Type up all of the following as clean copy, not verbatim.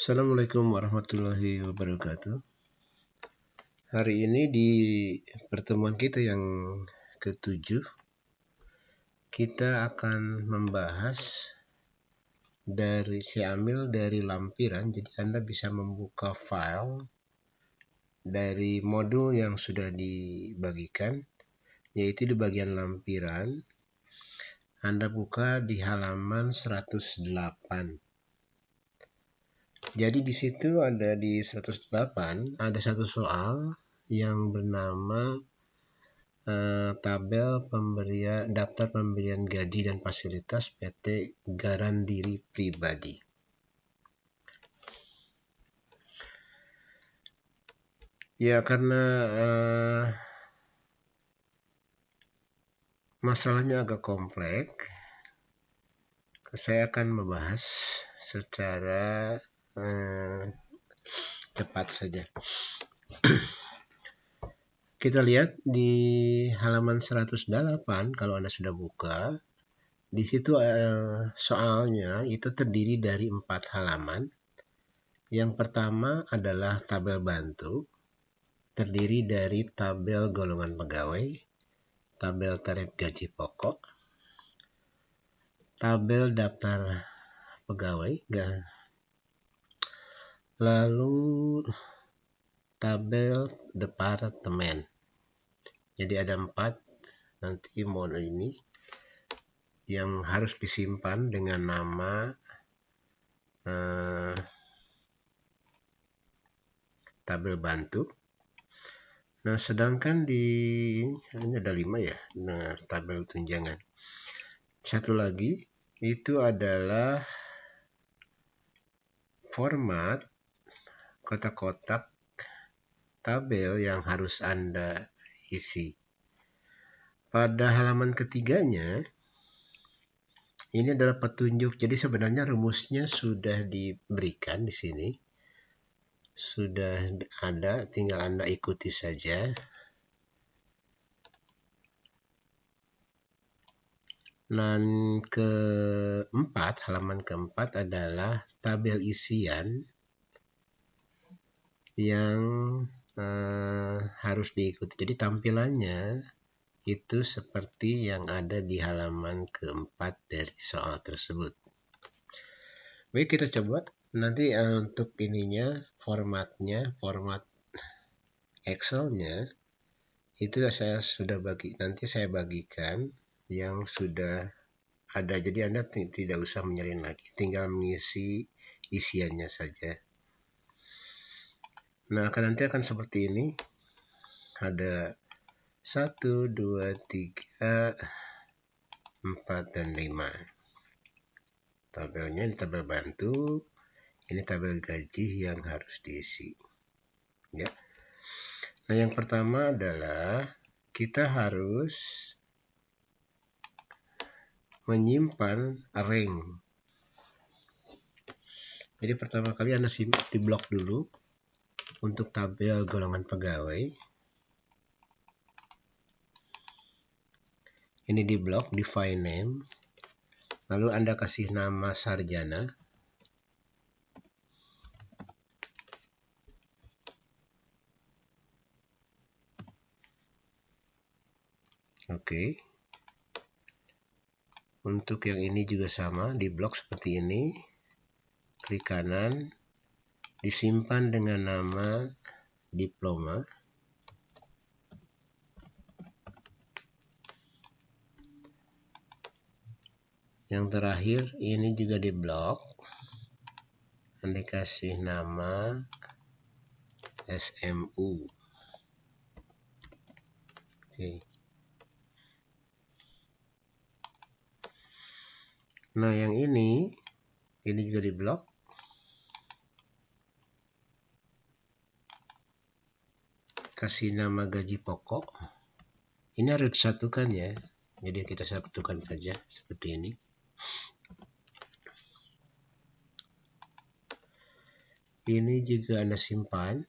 Assalamualaikum warahmatullahi wabarakatuh. Hari ini di pertemuan kita yang ke-7, kita akan membahas saya ambil dari lampiran, jadi Anda bisa membuka file dari modul yang sudah dibagikan, yaitu di bagian lampiran. Anda buka di halaman 108. Jadi di situ ada di 108 ada satu soal yang bernama tabel daftar pemberian gaji dan fasilitas PT Garandiri Pribadi. Ya, karena masalahnya agak kompleks, saya akan membahas secara cepat saja. Kita lihat di halaman 108, kalau Anda sudah buka, di situ soalnya itu terdiri dari 4 halaman. Yang pertama adalah tabel bantu, terdiri dari tabel golongan pegawai, tabel tarif gaji pokok, tabel daftar pegawai, lalu tabel departemen. Jadi ada 4 nanti model ini yang harus disimpan dengan nama tabel bantu. Nah, sedangkan ini ada 5 ya, nah tabel tunjangan. Satu lagi itu adalah format kotak-kotak tabel yang harus Anda isi. Pada halaman ketiganya, ini adalah petunjuk. Jadi sebenarnya rumusnya sudah diberikan di sini. Sudah ada, tinggal Anda ikuti saja. Dan halaman keempat adalah tabel isian yang harus diikuti. Jadi tampilannya itu seperti yang ada di halaman keempat dari soal tersebut. Baik, kita coba. Nanti untuk format Excel-nya itu saya sudah nanti saya bagikan yang sudah ada. Jadi Anda tidak usah menyalin lagi, tinggal mengisi isiannya saja. Nah, nanti akan seperti ini. Ada 1, 2, 3, 4, dan 5. Tabelnya ini tabel bantu, ini tabel gaji yang harus diisi. Ya. Nah, yang pertama adalah kita harus menyimpan rank. Jadi pertama kali Anda di blok dulu untuk tabel golongan pegawai. Ini di blok, di file name. Lalu Anda kasih nama sarjana. Oke. Untuk yang ini juga sama, di blok seperti ini. Klik kanan, disimpan dengan nama diploma. Yang terakhir ini juga di blok, Anda kasih nama SMU. Oke. Nah, yang ini juga di blok. Kasih nama gaji pokok. Ini harus disatukan ya. Jadi kita satukan saja seperti ini. Ini juga Anda simpan.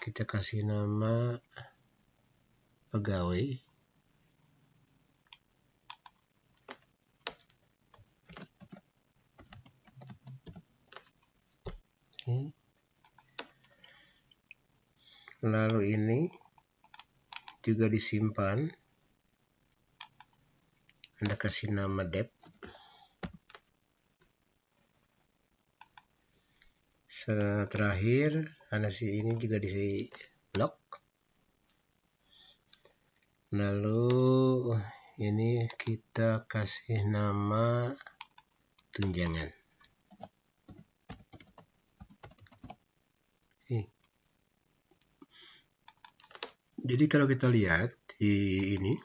Kita kasih nama pegawai. Lalu ini juga disimpan. Anda kasih nama dep. Terakhir, Anda ini juga di lock. Lalu ini kita kasih nama tunjangan. Jadi kalau kita lihat di ini,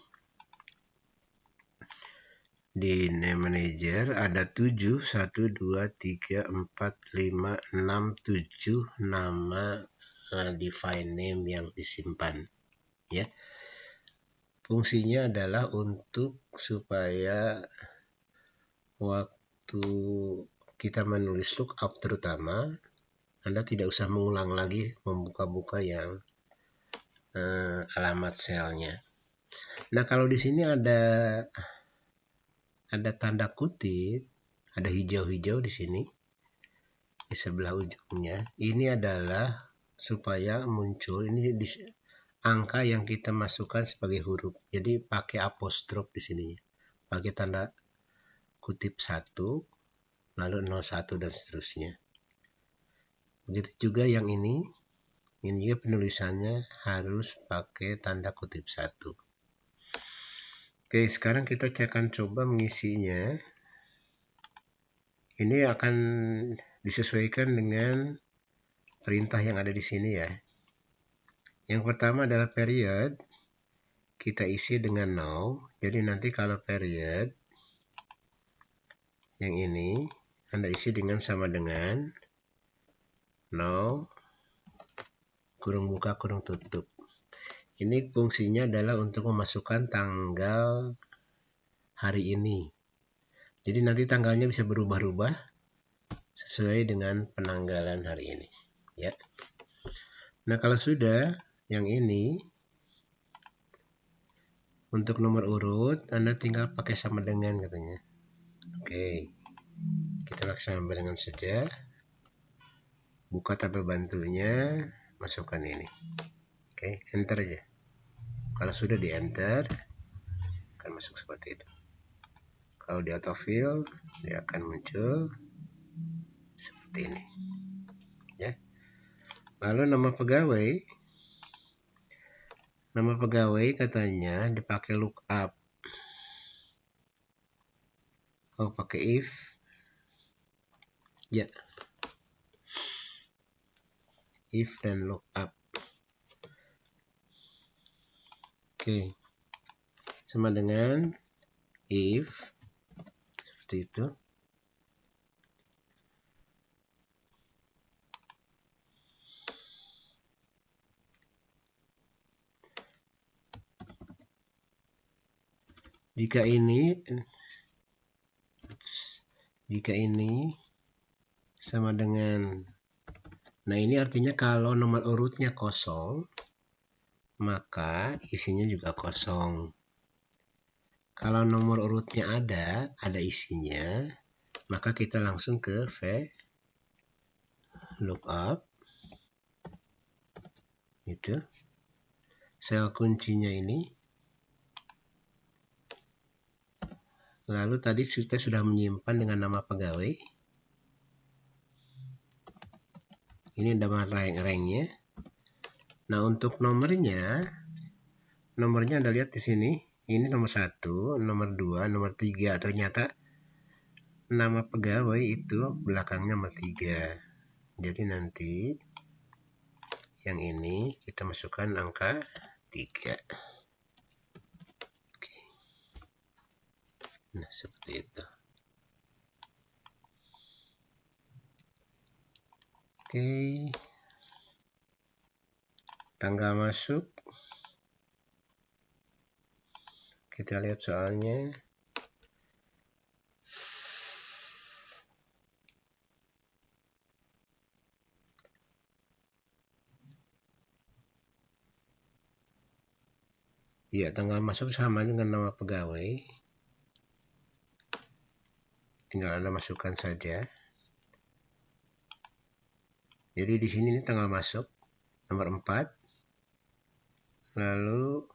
di name manager ada 7, 1, 2, 3, 4, 5, 6, 7 nama define name yang disimpan. Ya, fungsinya adalah untuk supaya waktu kita menulis lookup terutama, Anda tidak usah mengulang lagi membuka-buka yang alamat selnya. Nah, kalau di sini ada tanda kutip, ada hijau-hijau di sini di sebelah ujungnya. Ini adalah supaya muncul ini angka yang kita masukkan sebagai huruf. Jadi pakai apostrof di sini. Pakai tanda kutip 1, lalu 01 dan seterusnya. Begitu juga yang ini juga penulisannya harus pakai tanda kutip 1. Oke, sekarang kita akan coba mengisinya. Ini akan disesuaikan dengan perintah yang ada di sini ya. Yang pertama adalah period. Kita isi dengan now. Jadi nanti kalau period yang ini Anda isi dengan sama dengan now kurung buka kurung tutup. Ini fungsinya adalah untuk memasukkan tanggal hari ini. Jadi nanti tanggalnya bisa berubah-ubah sesuai dengan penanggalan hari ini, ya. Nah, kalau sudah yang ini untuk nomor urut Anda tinggal pakai sama dengan katanya. Oke. Kita laksanakan sama dengan saja. Buka tabel bantunya, masukkan ini. Oke, enter aja. Kalau sudah di enter akan masuk seperti itu. Kalau di autofill dia akan muncul seperti ini, ya. Lalu nama pegawai katanya dipakai lookup. Oh, pakai if, ya, if dan lookup. Oke, sama dengan if seperti itu. Jika ini sama dengan, nah ini artinya kalau nomor urutnya kosong, maka isinya juga kosong. Kalau nomor urutnya ada isinya, maka kita langsung ke lookup. Itu sel kuncinya ini. Lalu tadi kita sudah menyimpan dengan nama pegawai. Ini nama rank-nya. Nah, untuk nomornya Anda lihat di sini. Ini nomor 1, nomor 2, nomor 3. Ternyata nama pegawai itu belakangnya nomor 3. Jadi nanti yang ini kita masukkan angka 3. Oke. Nah, seperti itu. Oke. Tanggal masuk. Kita lihat soalnya. Ya, tanggal masuk sama dengan nama pegawai. Tinggal Anda masukkan saja. Jadi di sini ini tanggal masuk nomor 4. Lalu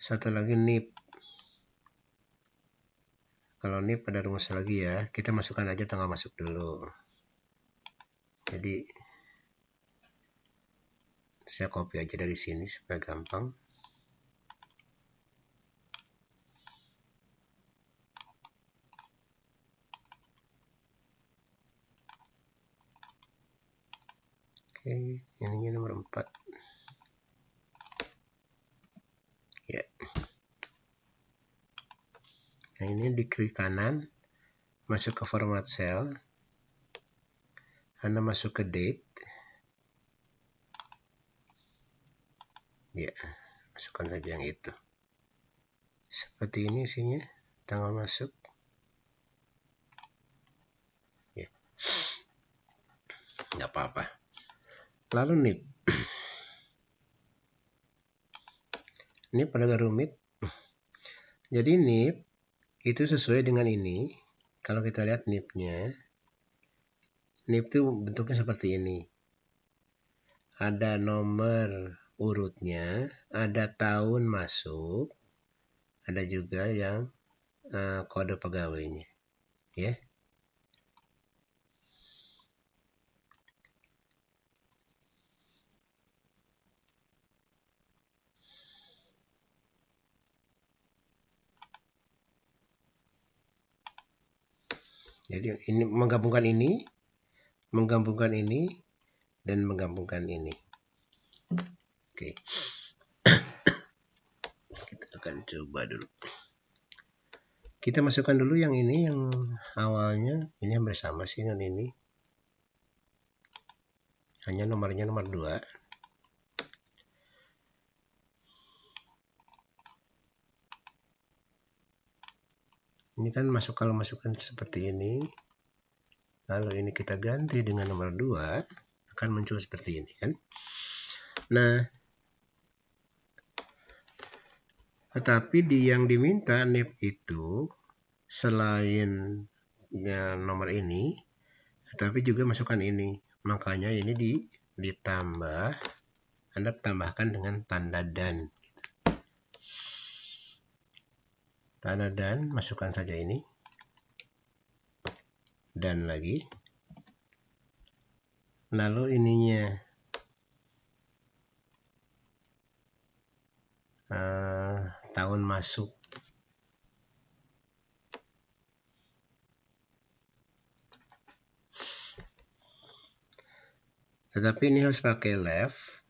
satu lagi nip. Kalau nip ada rumus lagi ya, kita masukkan aja tanggal masuk dulu. Jadi saya copy aja dari sini supaya gampang. Oke, ininya nomor 4. Ya. Nah, ini di klik kanan, masuk ke format cell. Anda masuk ke date. Ya, masukkan saja yang itu. Seperti ini isinya, tanggal masuk. Ya, nggak apa-apa. Lalu nip. Nip agak rumit. Jadi nip itu sesuai dengan ini. Kalau kita lihat nipnya, nip itu bentuknya seperti ini. Ada nomor urutnya, ada tahun masuk, ada juga yang kode pegawainya, ya. Jadi ini menggabungkan ini, dan menggabungkan ini. Oke. Kita akan coba dulu. Kita masukkan dulu yang ini, yang awalnya. Ini hampir sama sih dengan ini. Hanya nomornya nomor 2. Ini kan kalau masukkan seperti ini. Lalu ini kita ganti dengan nomor 2. Akan muncul seperti ini kan. Nah, tetapi yang diminta nip itu selain nomor ini, tetapi juga masukkan ini. Makanya ini ditambah, Anda tambahkan dengan tanda dan. Tanda dan, masukkan saja ini. Dan lagi. Lalu ininya. Tahun masuk. Tetapi ini harus pakai left.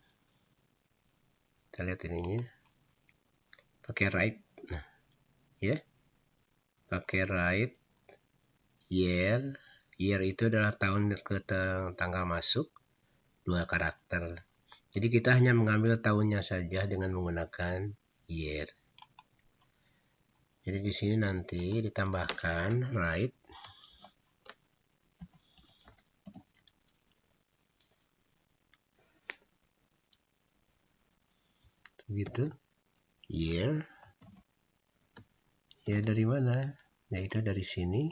Kita lihat ininya. Pakai right. Nah, ya. Pakai right. Year. Year itu adalah tahun ke tanggal masuk. 2 karakter. Jadi kita hanya mengambil tahunnya saja dengan menggunakan year. Jadi di sini nanti ditambahkan right. Begitu. Year. Ya dari mana? Yaitu dari sini.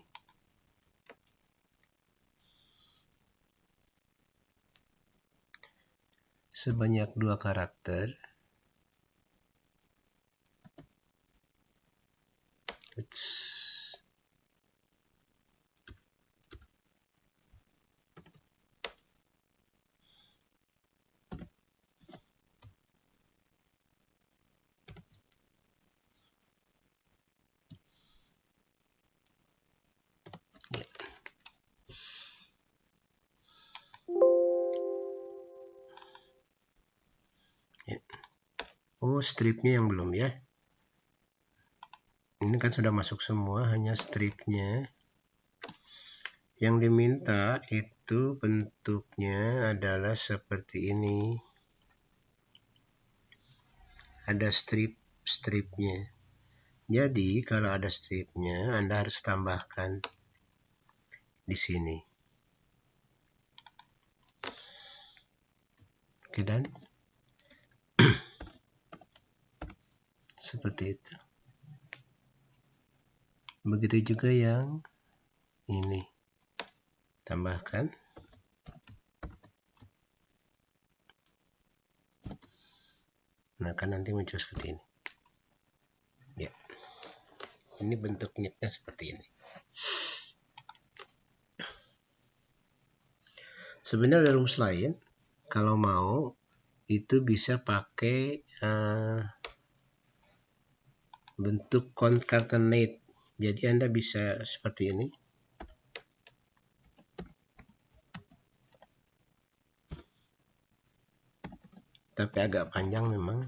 Sebanyak 2 karakter. Oh, stripnya yang belum ya. Ini kan sudah masuk semua, hanya stripnya. Yang diminta itu bentuknya adalah seperti ini. Ada stripnya. Jadi kalau ada stripnya, Anda harus tambahkan di sini. Oke, dan seperti itu. Begitu juga yang ini. Tambahkan. Nah, kan nanti muncul seperti ini. Ya, ini bentuk nitnya seperti ini. Sebenarnya ada rumus lain, kalau mau itu bisa pakai bentuk concatenate. Jadi Anda bisa seperti ini. Tapi agak panjang memang.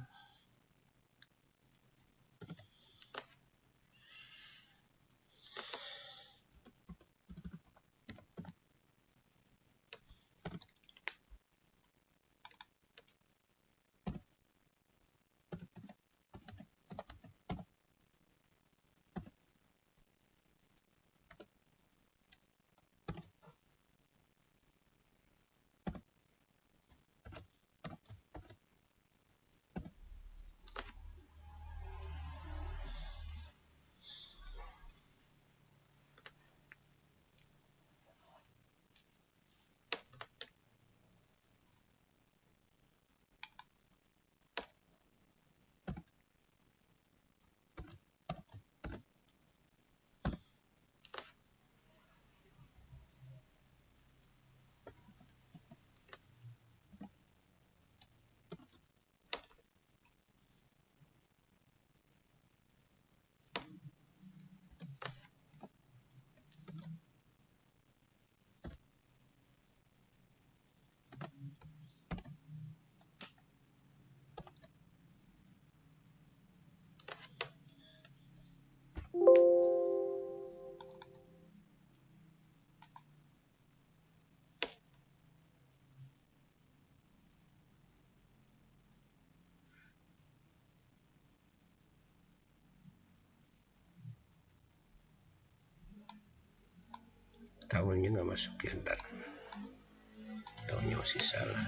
Tahunnya nggak masuk ya, ntar tahunnya masih salah.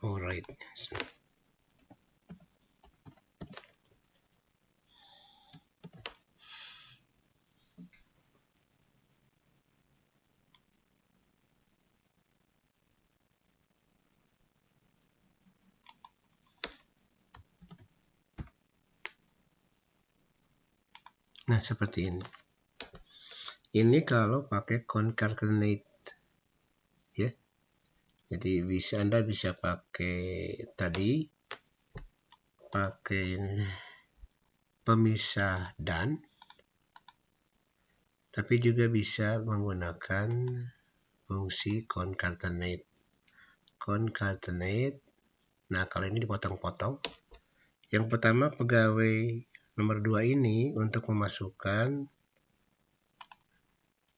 Alright. Nah, seperti ini. Ini kalau pakai concatenate ya. Jadi Anda bisa pakai tadi, pakai pemisah dan, tapi juga bisa menggunakan fungsi concatenate. Nah, kalau ini dipotong-potong. Yang pertama, pegawai nomor 2 ini untuk memasukkan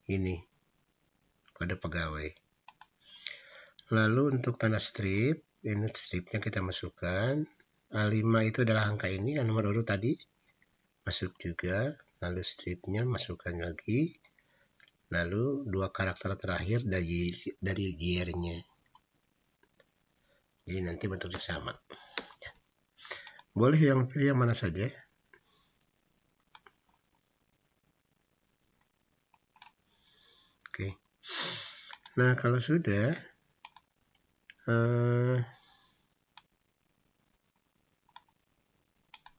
ini kode pegawai. Lalu untuk tanda strip, unit stripnya kita masukkan. A5 itu adalah angka ini, yang nomor urut tadi masuk juga. Lalu stripnya masukkan lagi. Lalu 2 karakter terakhir dari year-nya. Jadi nanti bentuknya sama. Boleh yang pilih yang mana saja. Oke. Nah, kalau sudah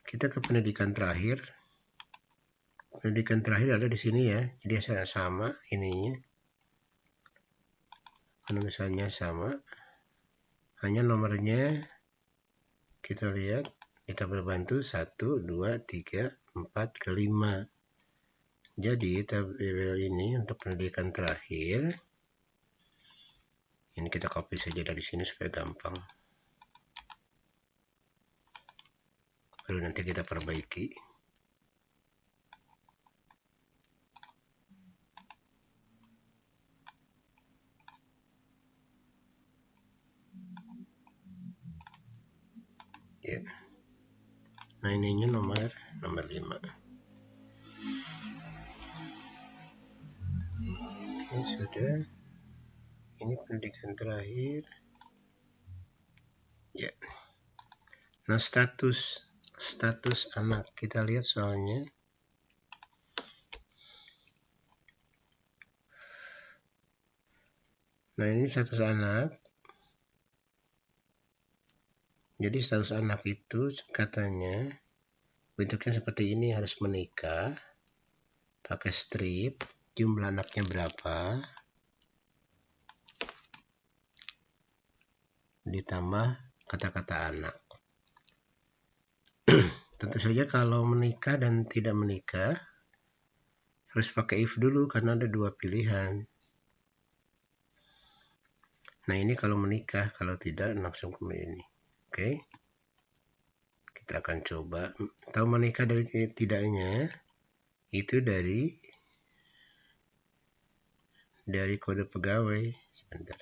kita ke pendidikan terakhir. Pendidikan terakhir ada di sini ya. Jadi sama ininya. Penulisannya sama. Hanya nomornya kita lihat, kita berbantu 1, 2, 3, 4, ke 5. Jadi tabel ini untuk pendidikan terakhir. Ini kita copy saja dari sini supaya gampang. Baru nanti kita perbaiki. Ya. Nah, ininya nomor 5. Ini sudah. Ini pendidikan terakhir. Ya. Nah, status anak kita lihat soalnya. Nah, ini status anak. Jadi status anak itu katanya bentuknya seperti ini, harus menikah, pakai strip, jumlah anaknya berapa, ditambah kata-kata anak. Tentu saja kalau menikah dan tidak menikah harus pakai if dulu karena ada dua pilihan. Nah, ini kalau menikah, kalau tidak langsung ke ini. Oke. Kita akan coba. Tahu menikah dari tidaknya itu dari kode pegawai. Sebentar.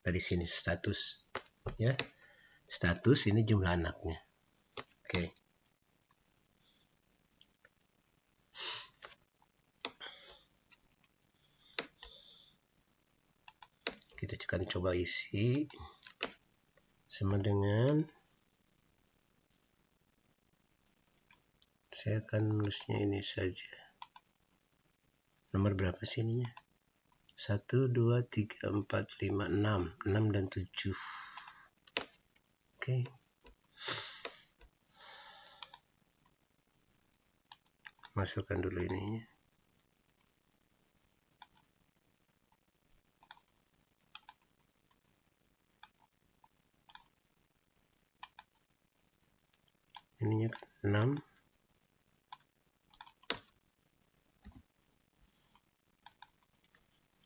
Dari sini status, ya. Status ini jumlah anaknya. Oke. Kita akan coba isi sama dengan, saya akan nulisnya ini saja. Nomor berapa sih ininya? 1, 2, 3, 4, 5, 6. 6 dan 7. Oke. Masukkan dulu ininya. Ininya 6.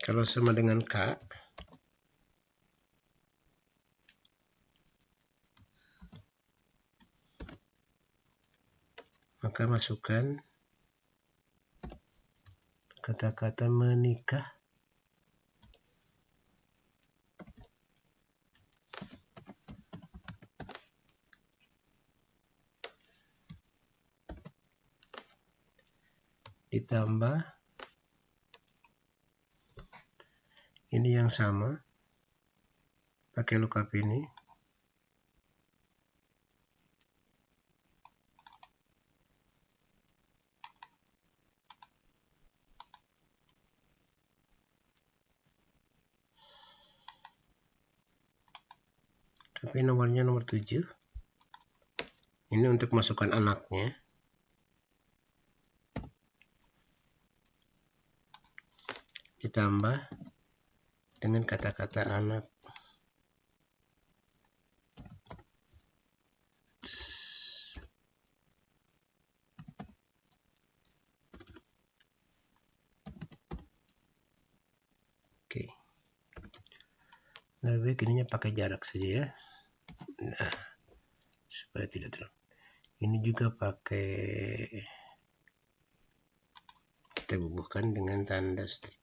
Kalau sama dengan K, maka masukkan kata-kata menikah. Ditambah ini yang sama, pakai lookup ini. Tapi nomornya nomor 7. Ini untuk masukkan anaknya. Ditambah dengan kata-kata anak. Oke. Lebih baik ininya pakai jarak saja ya. Nah, supaya tidak terlalu. Ini juga pakai, kita bubuhkan dengan tanda strip.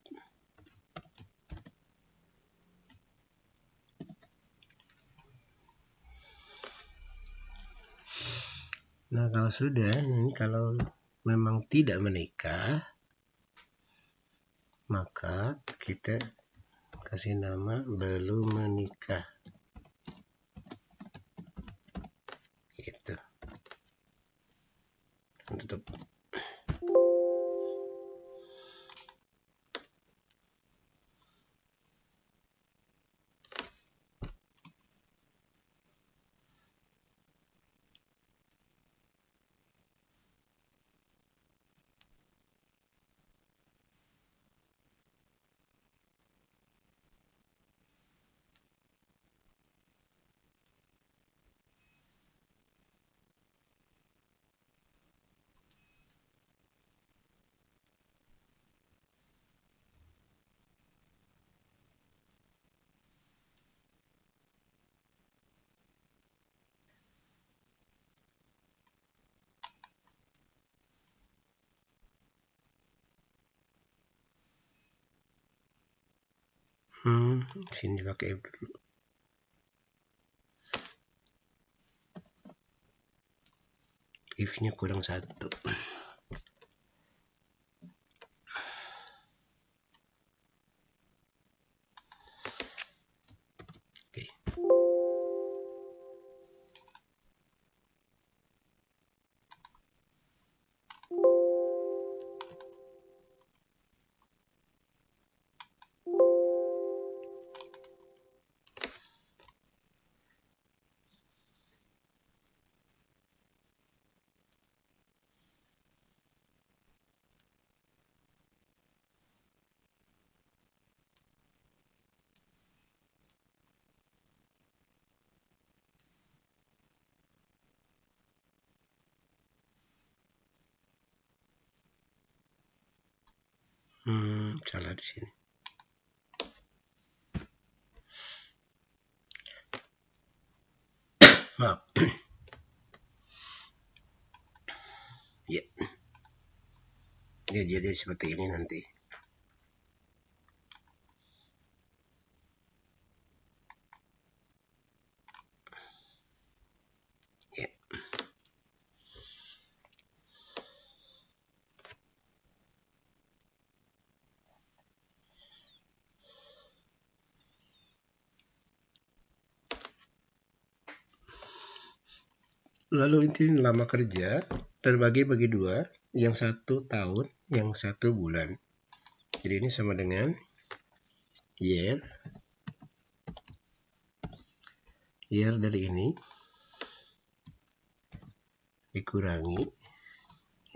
Nah, kalau sudah, ini kalau memang tidak menikah, maka kita kasih nama belum menikah. Gitu. Tutup. Sini pakai if dulu. If-nya kurang 1. Oke. Salah di sini. Maaf. Ya. Jadi seperti ini nanti. Ya. Lalu ini lama kerja terbagi bagi dua, yang 1 tahun, yang 1 bulan. Jadi ini sama dengan year dari ini dikurangi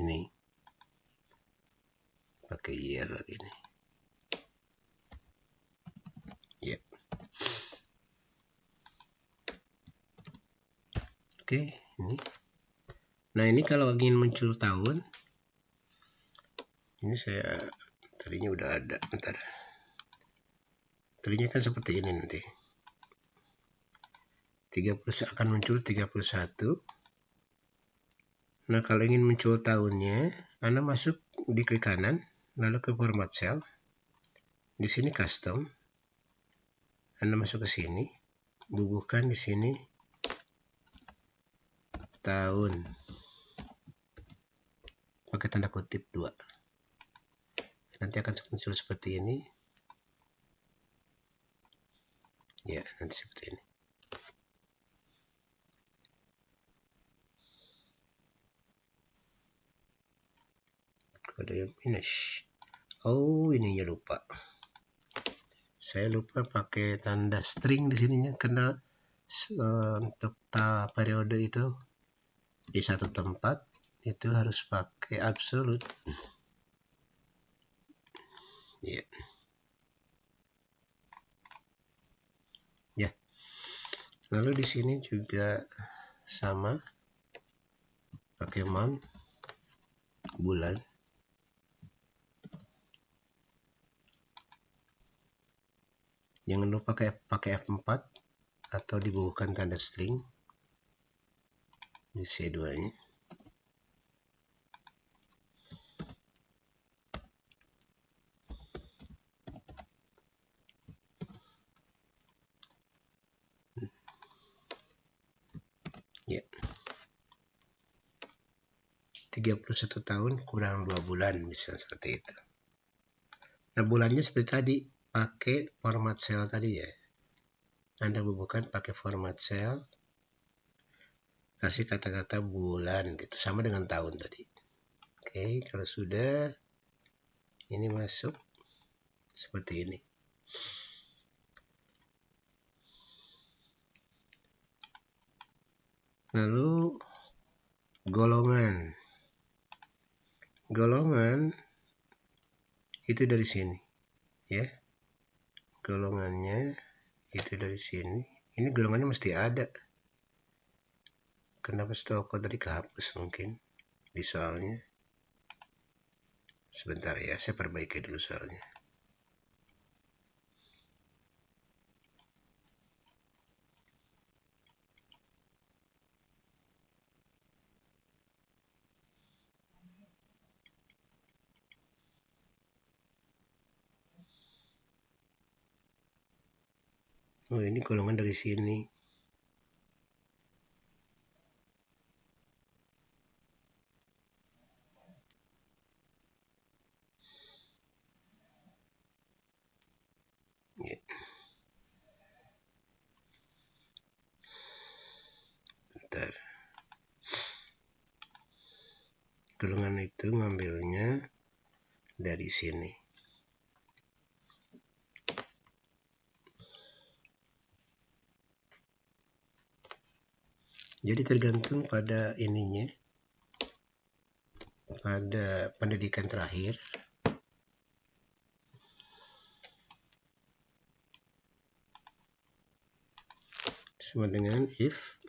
ini pakai year lagi nih. Ya. Oke, ini. Nah, ini kalau ingin muncul tahun, ini saya tadinya udah ada, bentar. Tadinya kan seperti ini nanti. 30 akan muncul 31. Nah, kalau ingin muncul tahunnya, Anda masuk di klik kanan, lalu ke format cell. Di sini custom. Anda masuk ke sini, bubuhkan di sini tahun. Pakai tanda kutip 2. Nanti akan muncul seperti ini. Ya, nanti seperti ini. Ada yang finish. Oh, ininya lupa. Saya lupa pakai tanda string di sininya karena untuk periode itu di satu tempat itu harus pakai absolute. Ya. Ya. Lalu di sini juga sama, pakai month, bulan. Jangan lupa pakai F4 atau dibubuhkan tanda string di C2-nya. Ya. 31 tahun kurang 2 bulan, bisa seperti itu. Nah, bulannya seperti tadi, pakai format cell tadi ya. Anda bubuhkan pakai format cell, kasih kata-kata bulan gitu, sama dengan tahun tadi. Oke, kalau sudah, ini masuk seperti ini. Lalu golongan itu dari sini ya, golongannya itu dari sini. Ini golongannya mesti ada. Kenapa stoko tadi kehapus mungkin di soalnya. Sebentar ya, saya perbaiki dulu soalnya. Oh, ini golongan dari sini. Ya. Bentar. Golongan itu ngambilnya dari sini. Jadi tergantung pada ininya, pada pendidikan terakhir. Sama dengan if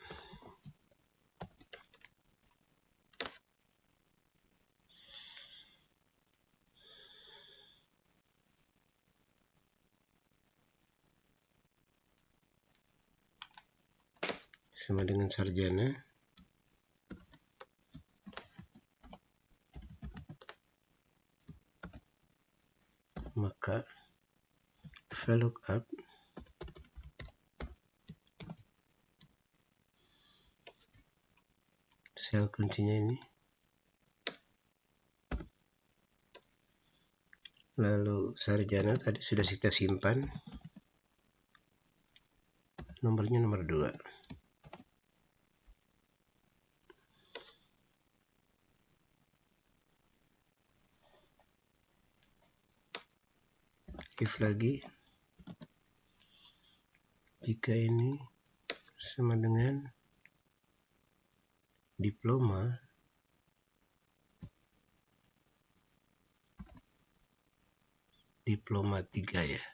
sama dengan sarjana, maka VLOOKUP sel kuncinya ini, lalu sarjana tadi sudah kita simpan, nomornya nomor 2. If lagi, jika ini sama dengan diploma, diploma 3 ya.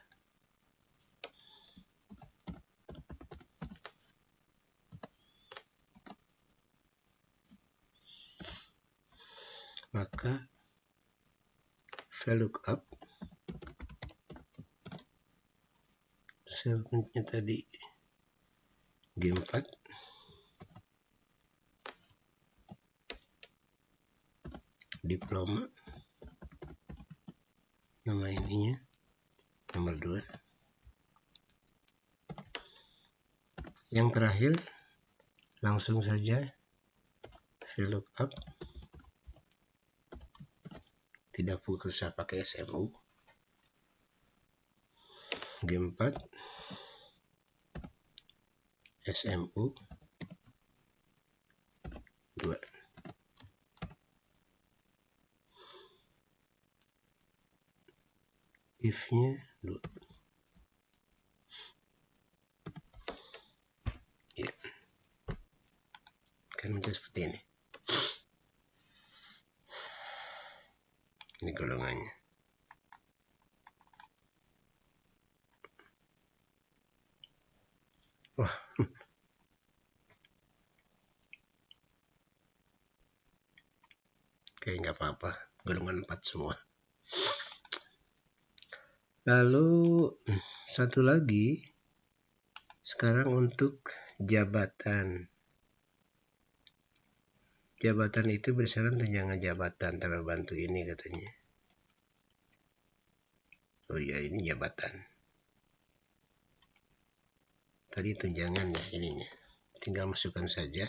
Maka VLOOKUP sel kuncinya tadi G4, diploma, nama ininya nomor 2. Yang terakhir langsung saja VLOOKUP, tidak perlu usah pakai SMU, G4 SMU 2. If-nya 2. Ya. Kan menjadi seperti ini. Ini golongannya. Wah. Oke, nggak apa-apa. Golongan 4 semua. Lalu satu lagi, sekarang untuk jabatan. Jabatan itu berdasarkan tunjangan jabatan tanpa bantu ini katanya. Oh iya, ini jabatan. Tadi tunjangan ya ininya. Tinggal masukkan saja.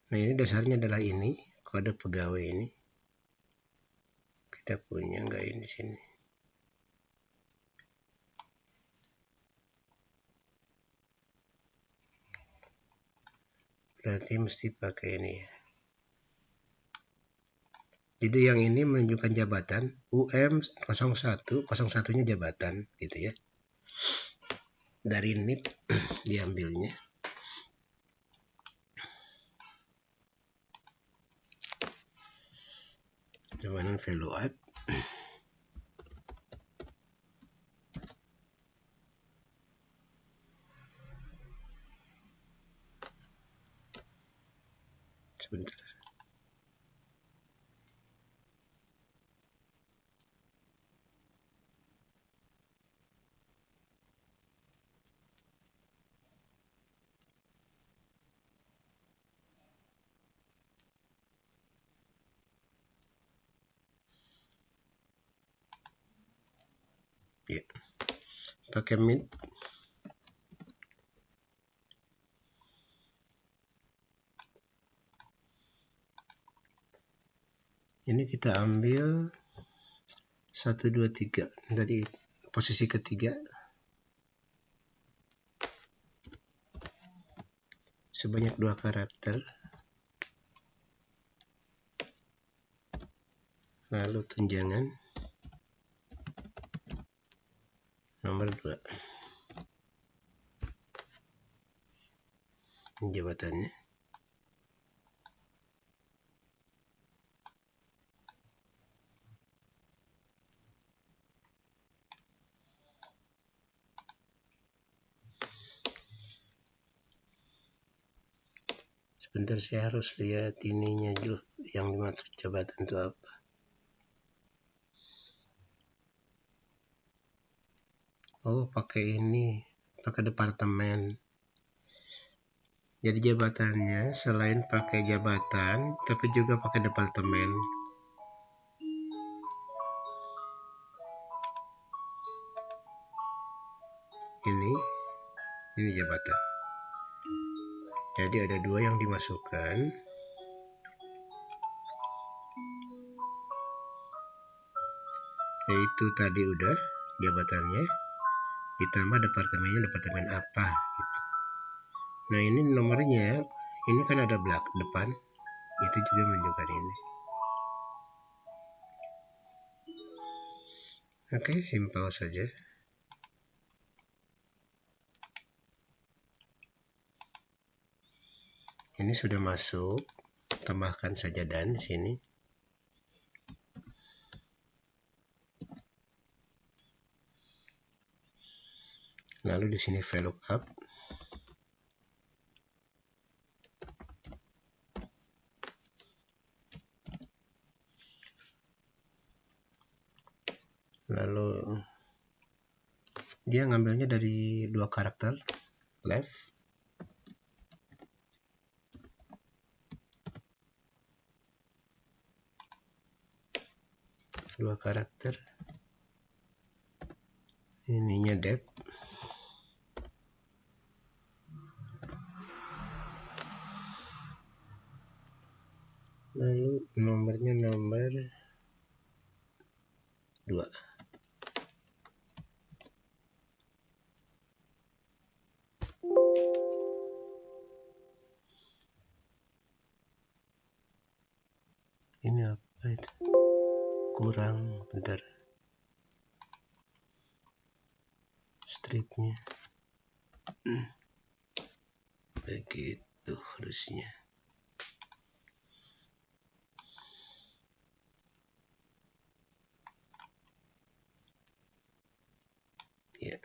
Nah, ini dasarnya adalah ini, kode pegawai ini. Kita punya nggak ini di sini? Berarti mesti pakai ini ya. Jadi yang ini menunjukkan jabatan UM01, 01-nya jabatan gitu ya. Dari NIP diambilnya. Jabatan VLOOKUP. Sebentar. Ya. Pakai mint. Ini kita ambil 1, 2, 3 dari posisi ketiga. Sebanyak 2 karakter. Lalu tunjangan nomor 2. Ini jabatannya. Bentar, saya harus lihat ininya dulu, yang dimaksud jabatan itu apa. Oh, pakai ini, pakai departemen. Jadi jabatannya selain pakai jabatan, tapi juga pakai departemen. Ini jabatan. Jadi ada 2 yang dimasukkan. Yaitu tadi udah jabatannya, ditambah departemennya, departemen apa gitu. Nah, ini nomornya, ini kan ada depan, itu juga menunjukkan ini. Oke, simpel saja. Ini sudah masuk, tambahkan saja dan di sini. Lalu di sini VLOOKUP. Lalu dia ngambilnya dari 2 karakter left. Dua karakter. Ininya depth. Lalu nomornya nomor 2. Ini apa itu? Kurang, bentar. Stripnya. Begitu harusnya. Ya.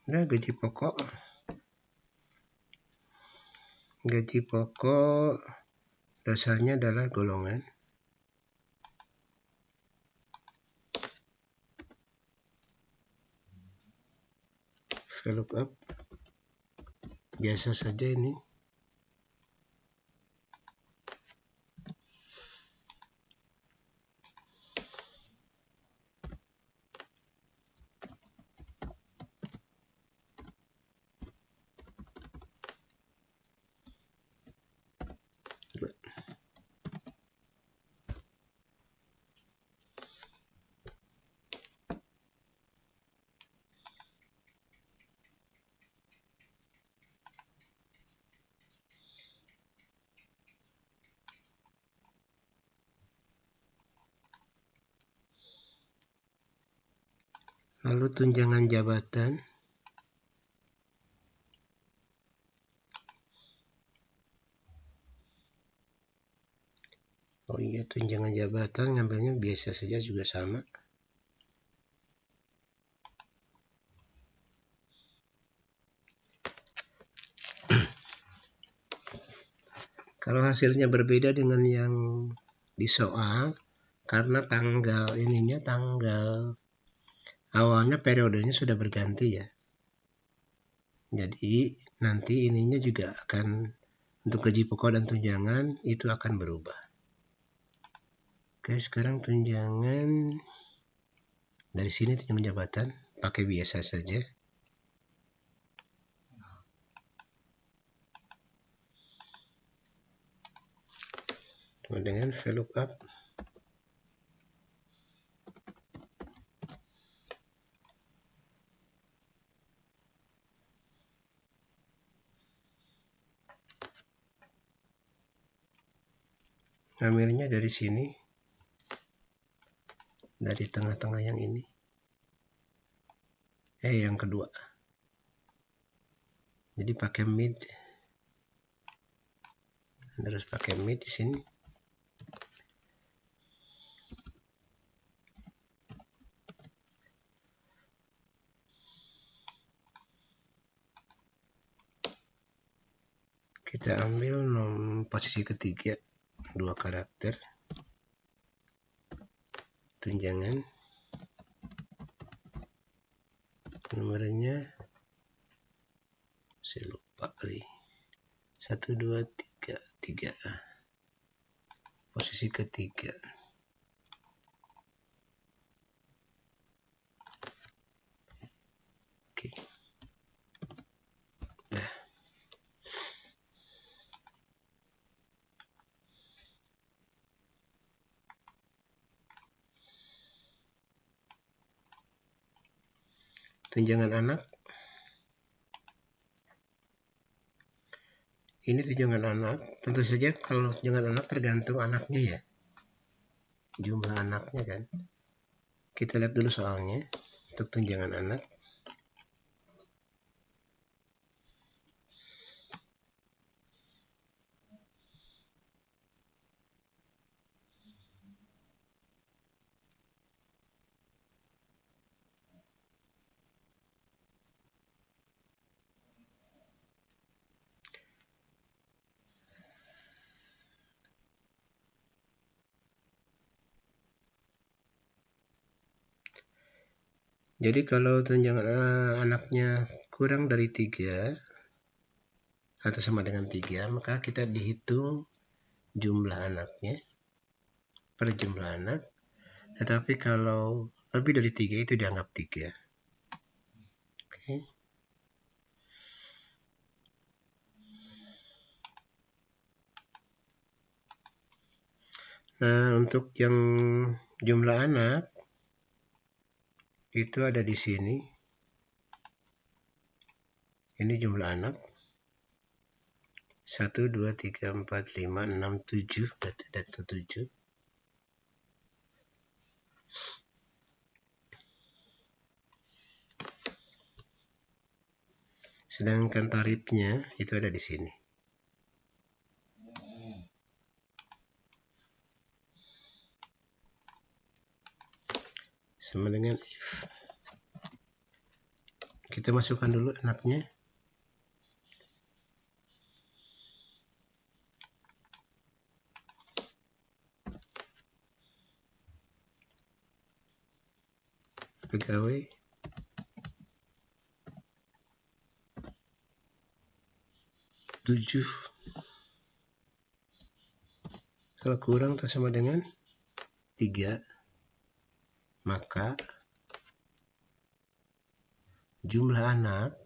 Nah, gaji pokok dasarnya adalah golongan. VLOOKUP biasa saja ini. Lalu tunjangan jabatan. Oh iya, tunjangan jabatan ngambilnya biasa saja juga sama. Kalau hasilnya berbeda dengan yang di soal, karena tanggal awalnya periodenya sudah berganti ya. Jadi nanti ininya juga akan, untuk gaji pokok dan tunjangan itu akan berubah. Oke, sekarang tunjangan dari sini, tunjangan jabatan pakai biasa saja. Dengan VLOOKUP. Ngambilnya dari sini, dari tengah-tengah yang ini. Yang kedua. Jadi pakai mid. Harus pakai mid di sini. Kita ambil posisi ketiga, 2 karakter, tunjangan, nomornya saya lupa, 1 2 3 posisi ketiga. Oke. Nah, tunjangan anak. Ini tunjangan anak. Tentu saja kalau tunjangan anak tergantung anaknya ya. Jumlah anaknya kan. Kita lihat dulu soalnya untuk tunjangan anak. Jadi kalau tunjangan anaknya kurang dari 3 atau sama dengan 3, maka kita dihitung jumlah anaknya per jumlah anak. Tetapi kalau lebih dari 3 itu dianggap 3. Oke. Nah, untuk yang jumlah anak itu ada di sini. Ini jumlah anak. 1 2 3 4 5 6 7, berarti ada 7. Sedangkan tarifnya itu ada di sini. Sama dengan if. Kita masukkan dulu anaknya. Pegawai. Tujuh. Kalau kurang atau sama dengan 3, maka jumlah anak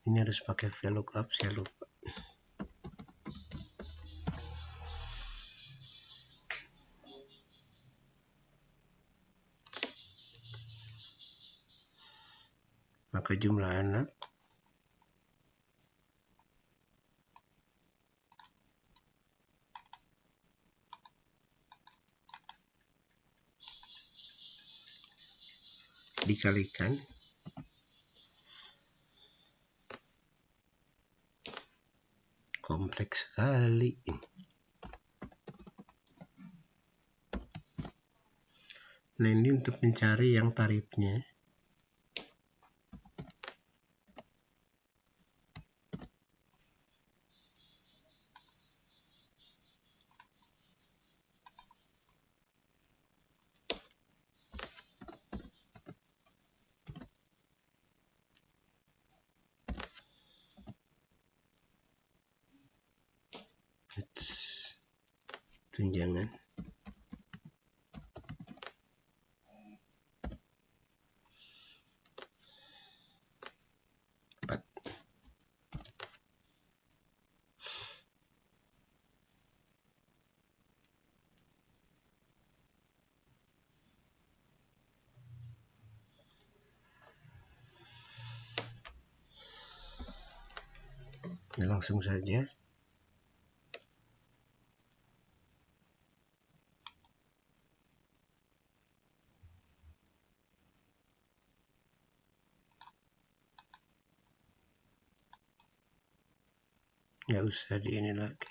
ini harus pakai VLOOKUP, saya lupa. Maka jumlah anak dikalikan kompleks sekali. Nah, ini untuk mencari yang tarifnya. Tunjangan. Nah, langsung saja. Nggak usah di ini lagi.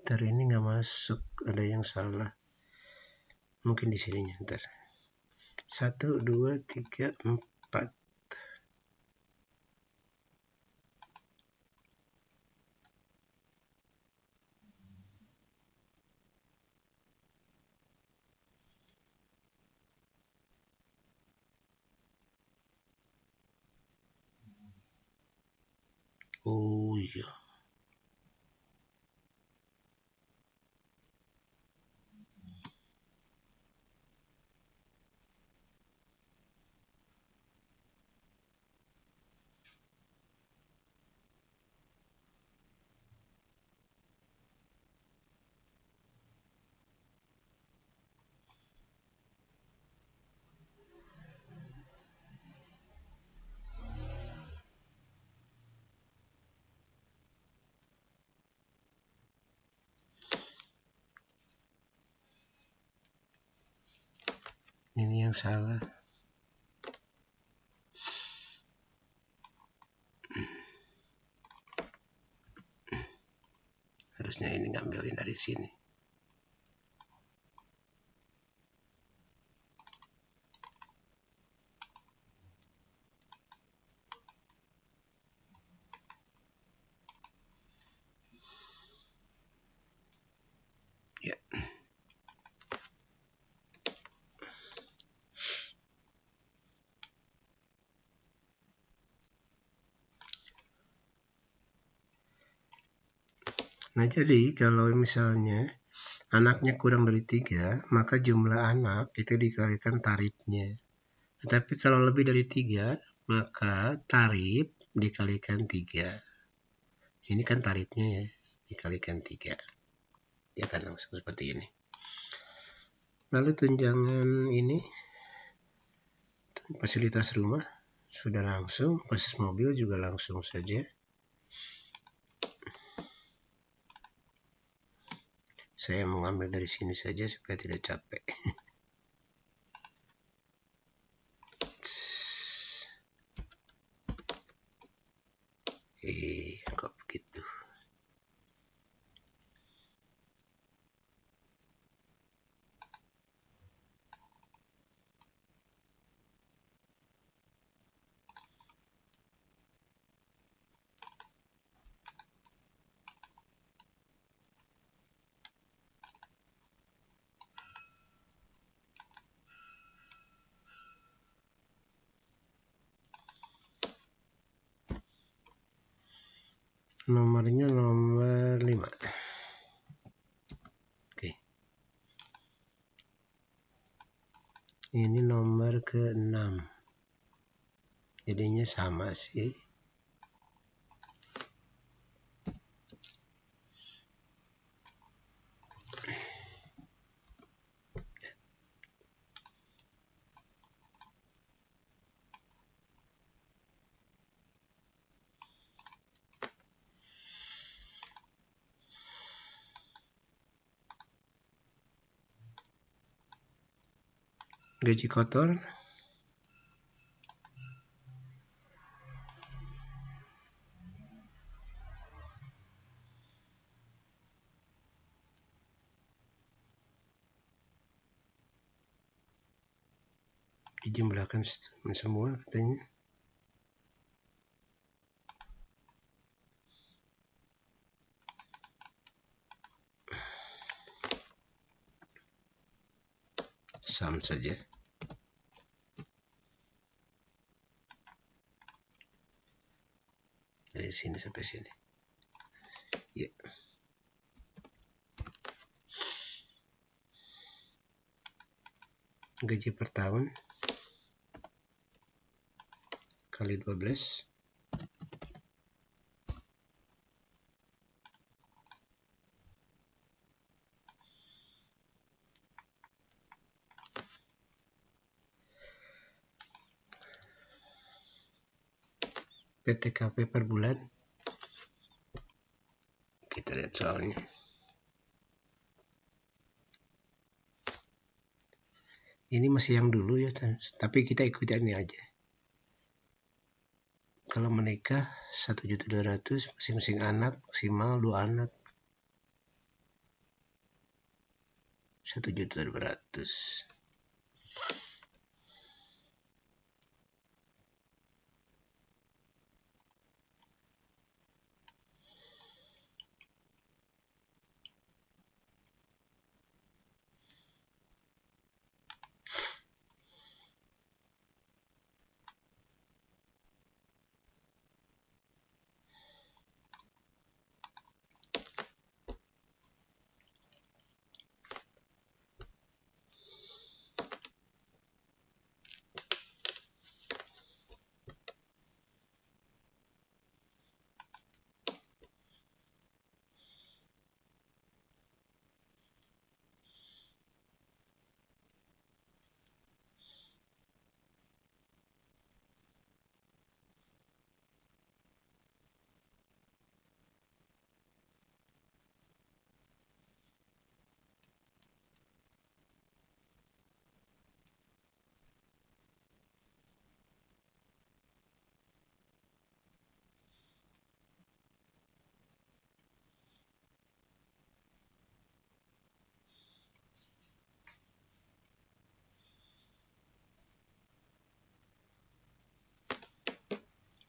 Ntar ini nggak masuk, ada yang salah. Mungkin di sininya ntar. 1, 2, 3, 4. Oh iya. Ini yang salah. Harusnya ini ngambilin dari sini. Ya. Nah, jadi kalau misalnya anaknya kurang dari 3, maka jumlah anak itu dikalikan tarifnya. Tetapi kalau lebih dari 3, maka tarif dikalikan 3. Ini kan tarifnya ya, dikalikan 3. Ya kan langsung seperti ini. Lalu tunjangan ini, fasilitas rumah, sudah langsung, fasilitas mobil juga langsung saja. Saya mengambil dari sini saja supaya tidak capek. Kok begitu? Nomornya nomor 5. Oke. Ini nomor ke-6. Jadinya sama sih. Gaji kotor, dijumlahkan semua katanya. Sum saja. Dari sini sampai sini. Ya. Gaji per tahun kali 12. PTKP per bulan. Kita lihat soalnya. Ini masih yang dulu ya, tapi kita ikuti ini aja. Kalau menikah 1.200.000, masing-masing anak maksimal 2 anak. 1.200.000.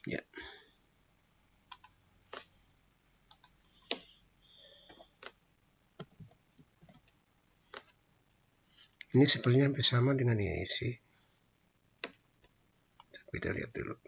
Ya. Ini sepertinya hampir sama dengan ini sih. Kita lihat dulu.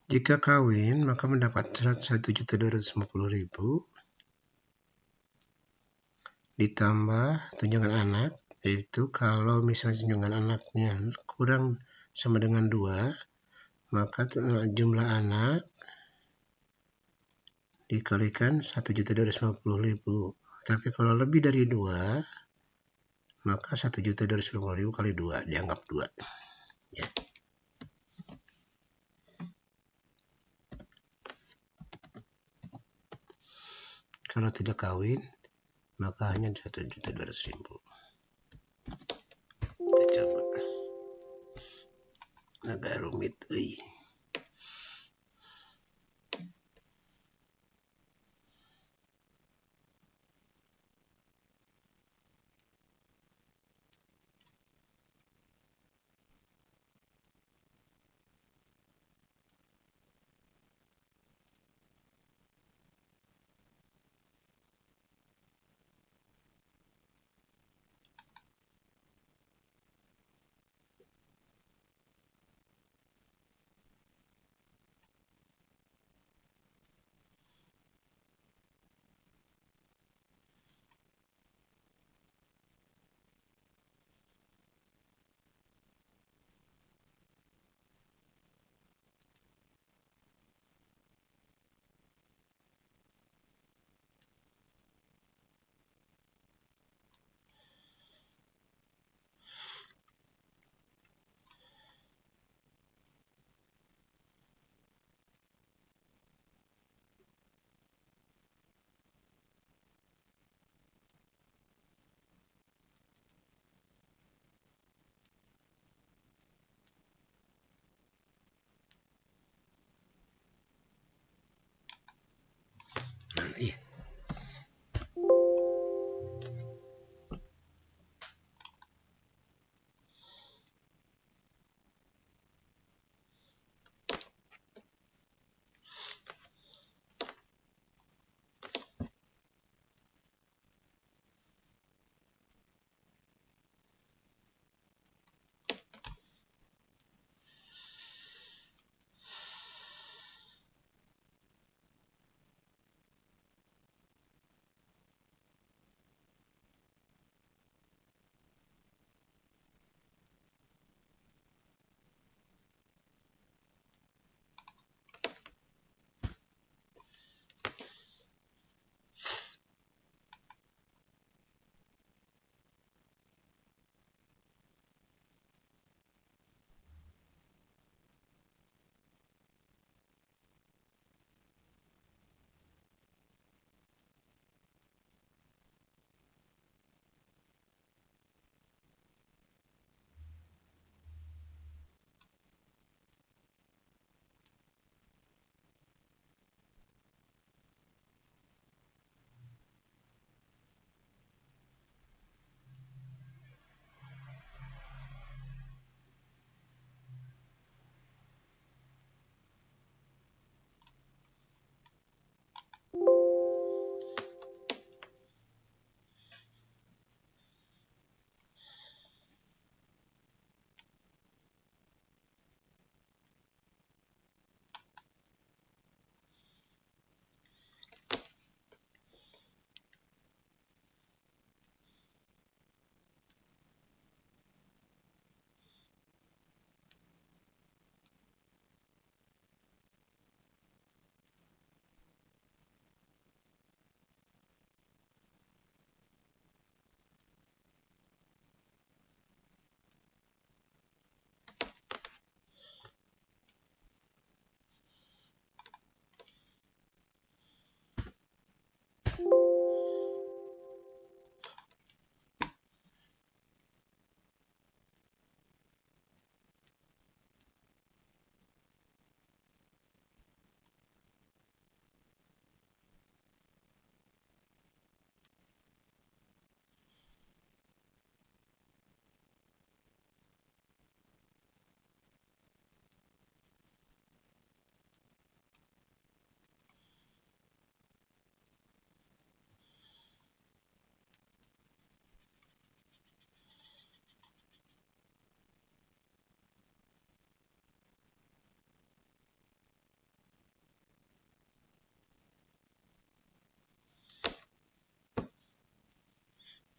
Jika kawin, maka mendapat 1.250.000 ditambah tunjangan anak, yaitu kalau misalnya tunjangan anaknya kurang sama dengan 2, maka jumlah anak dikalikan 1.250.000. Tapi kalau lebih dari 2, maka 1.250.000 kali 2 dianggap 2. Ya. Kalau tidak kawin, maka hanya 1.200.000. Kita coba. Agak rumit,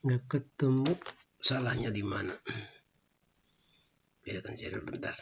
Nggak ketemu, salahnya di mana? Biarkan saya dulu bentar.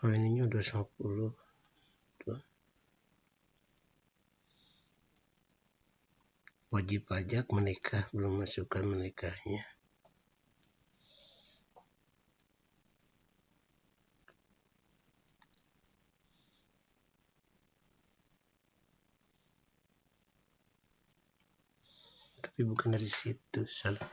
Oh, ininya udah 50. Wajib pajak menikah, belum masukkan menikahnya. Tapi bukan dari situ, salah.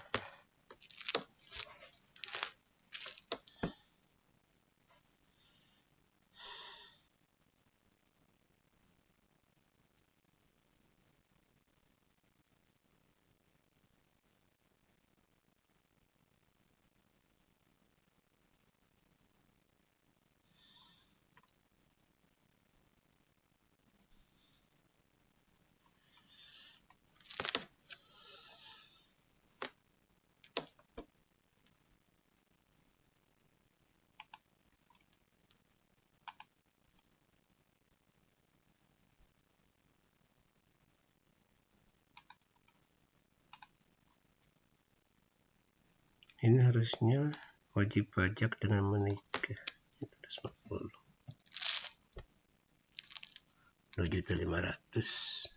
Ini harusnya wajib pajak dengan menikah 250, 2.500.000.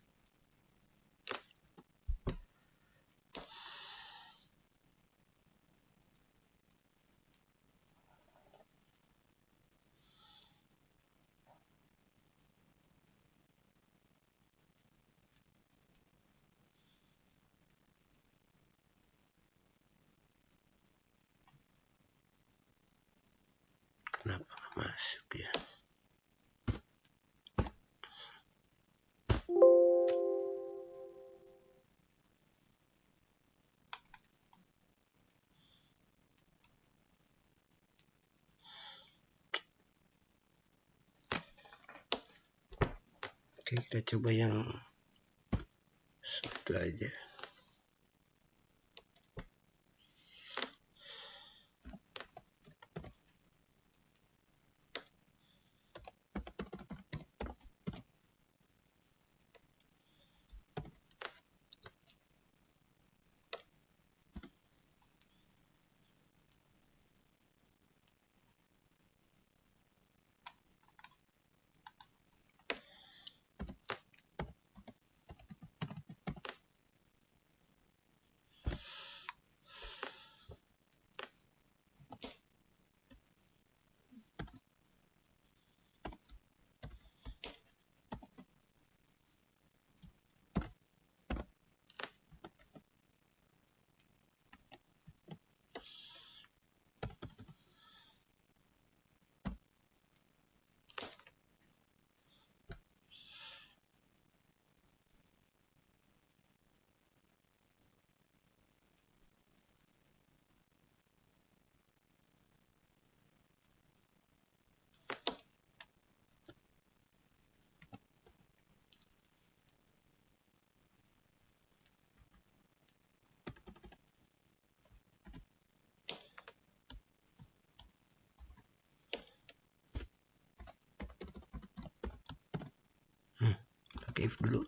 Kenapa nggak masuk ya? Oke, kita coba yang satu aja. Pakai if dulu.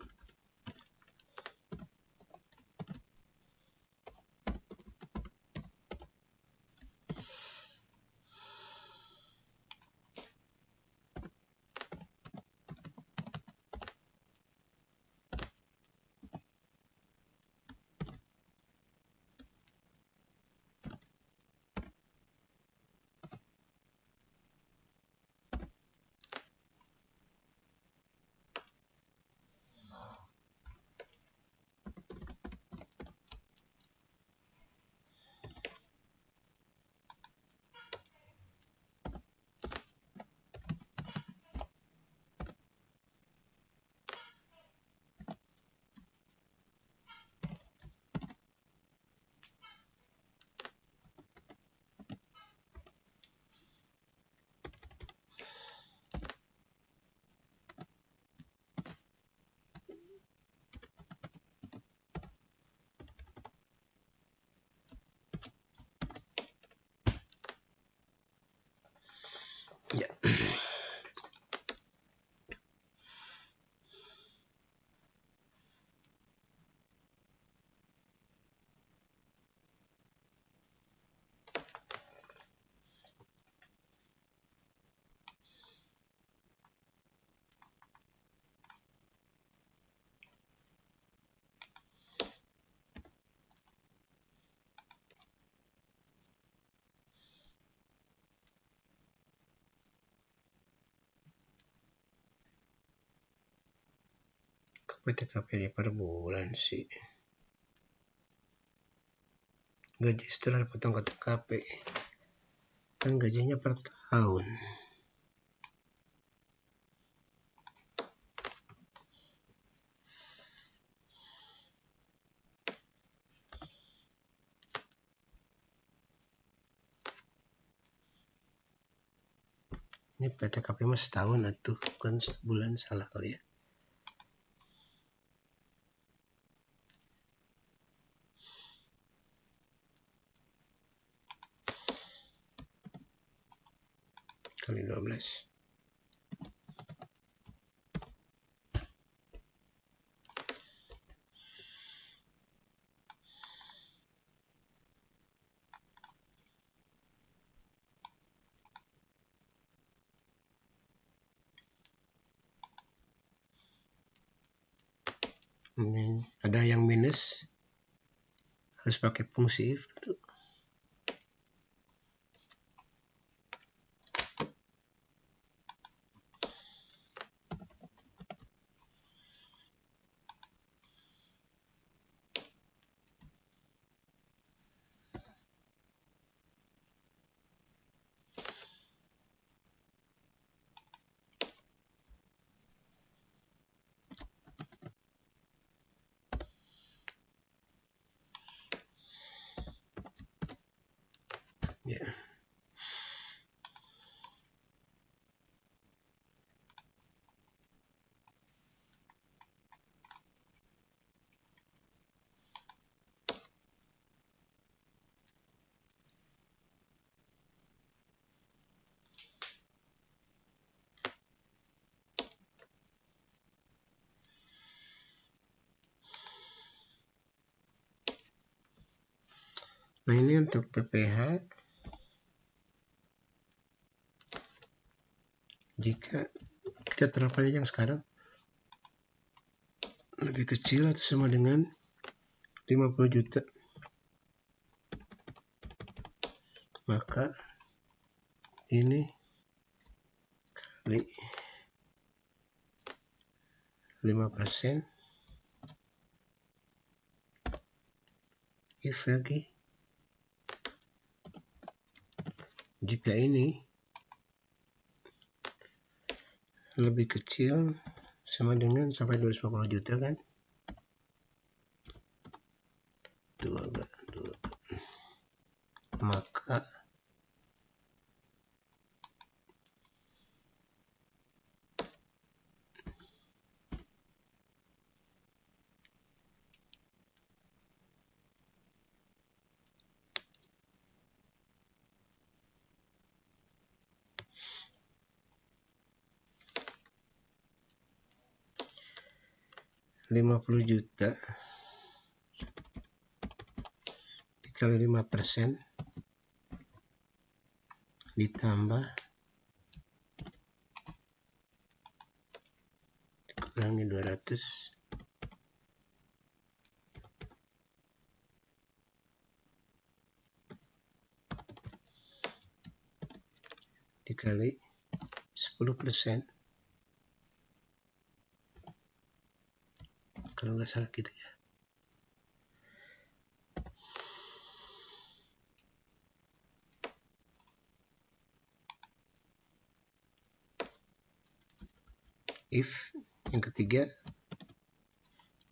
PTKP per bulan sih? Gaji setelah potong KTKP kan gajinya per tahun. Ini PTKP mah setahun atuh, bukan sebulan, salah kali ya. Kali 12. Ini ada yang minus, harus pakai fungsi if dulu. Ya. Nah, ini untuk PPh, jika kita terapkan yang sekarang lebih kecil atau sama dengan 50 juta, maka ini kali 5%, if lagi, jika ini lebih kecil sama dengan sampai 250 juta kan, maka Rp50 juta dikali 5% ditambah dikurangi 200 dikali 10%, kalau nggak salah gitu ya. If yang ketiga,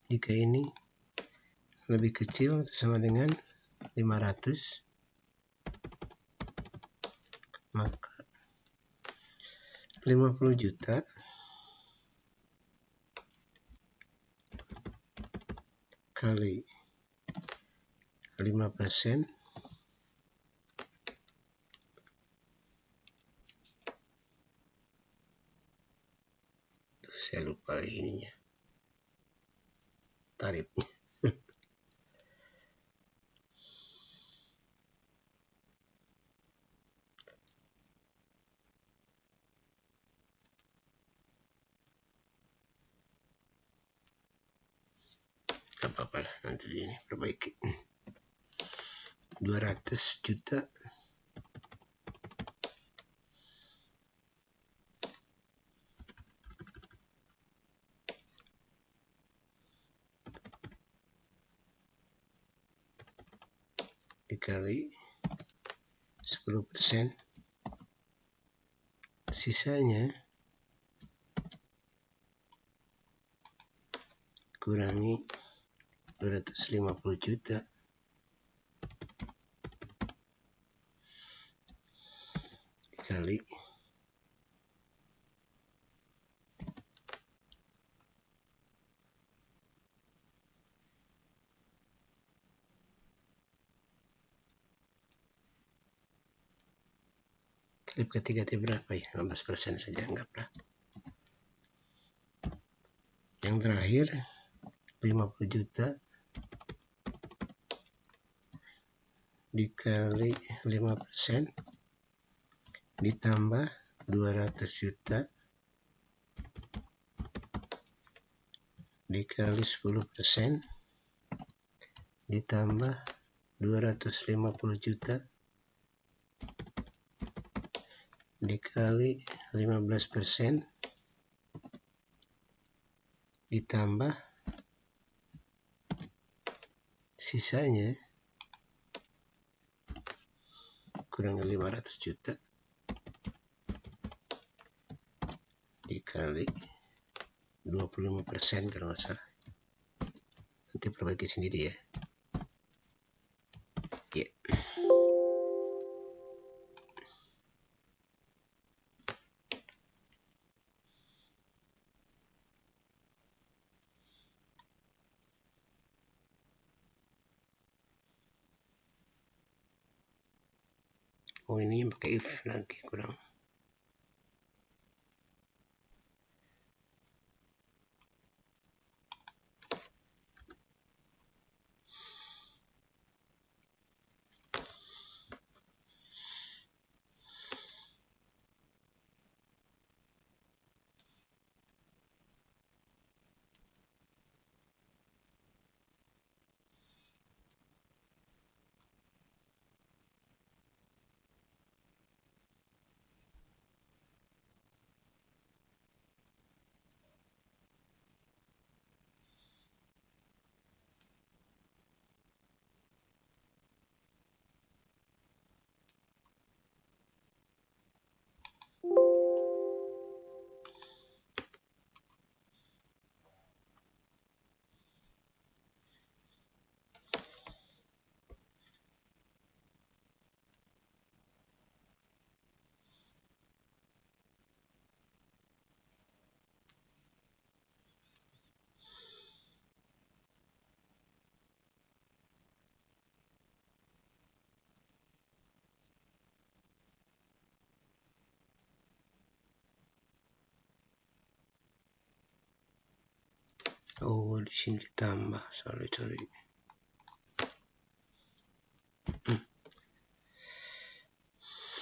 jika ini lebih kecil atau sama dengan 500, maka 50 juta kali 5%, saya lupa ininya, tarifnya. Gak apa-apa lah, nanti ini perbaiki. 200 juta dikali 10%, sisanya kurangi 250 juta dikali 3 berapa ya? 15% saja anggaplah. Yang terakhir 50 juta dikali 5% ditambah 200 juta dikali 10% ditambah 250 juta dikali 15% ditambah sisanya kurang 500 juta dikali 25% kalau nggak salah. Nanti perbaiki sendiri ya. Oh, ini pakai if lagi kurang. Oh, di sini ditambah. Sorry.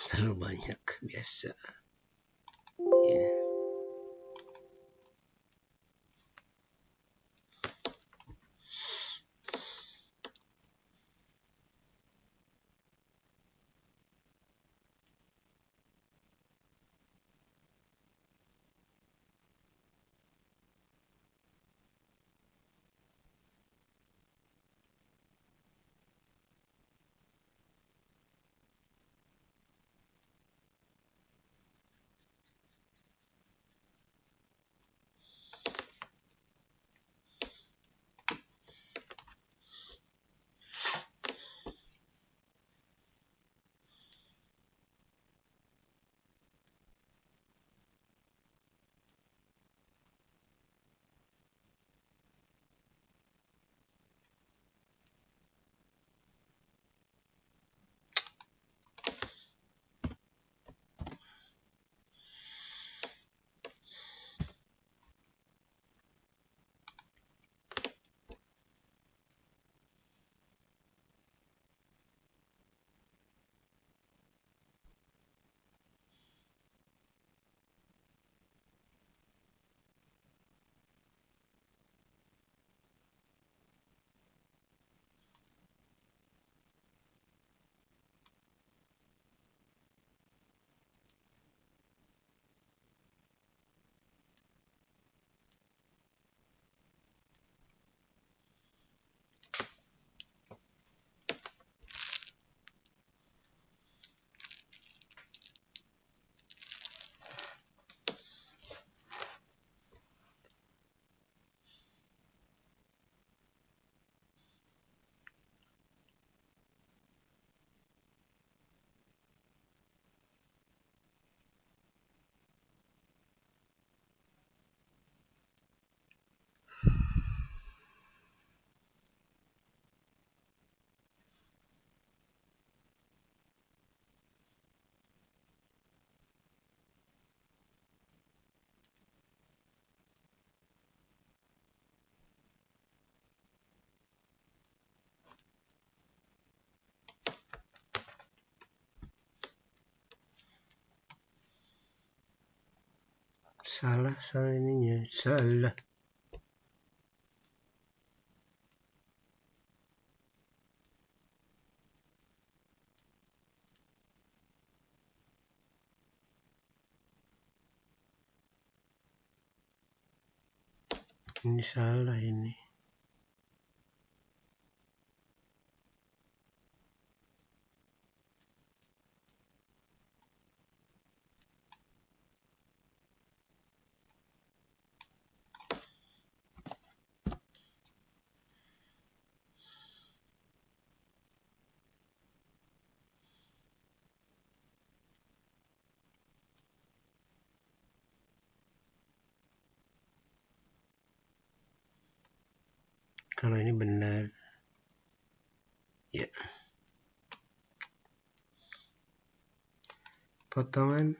Terlalu banyak biasa. Ya. Salah ininya, salah. Ini salah ini. Kalau ini benar, ya. Potongan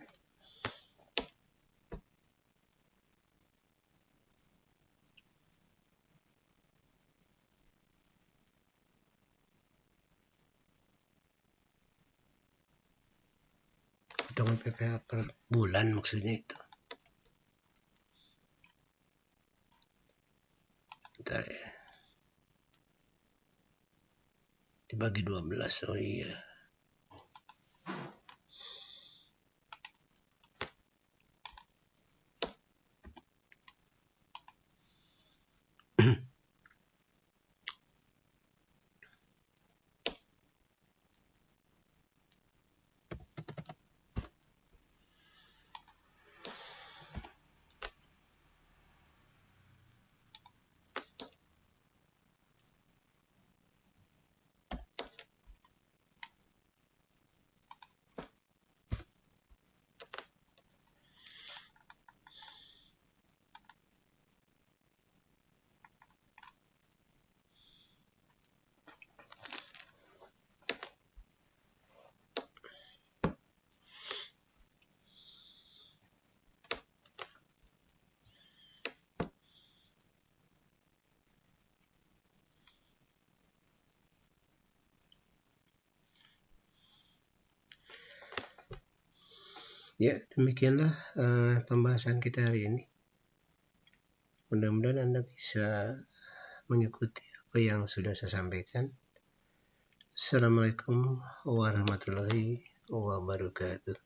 PPh per bulan maksudnya itu. Bentar ya. Dibagi 12, oh iya. Ya, demikianlah pembahasan kita hari ini. Mudah-mudahan Anda bisa mengikuti apa yang sudah saya sampaikan. Assalamualaikum warahmatullahi wabarakatuh.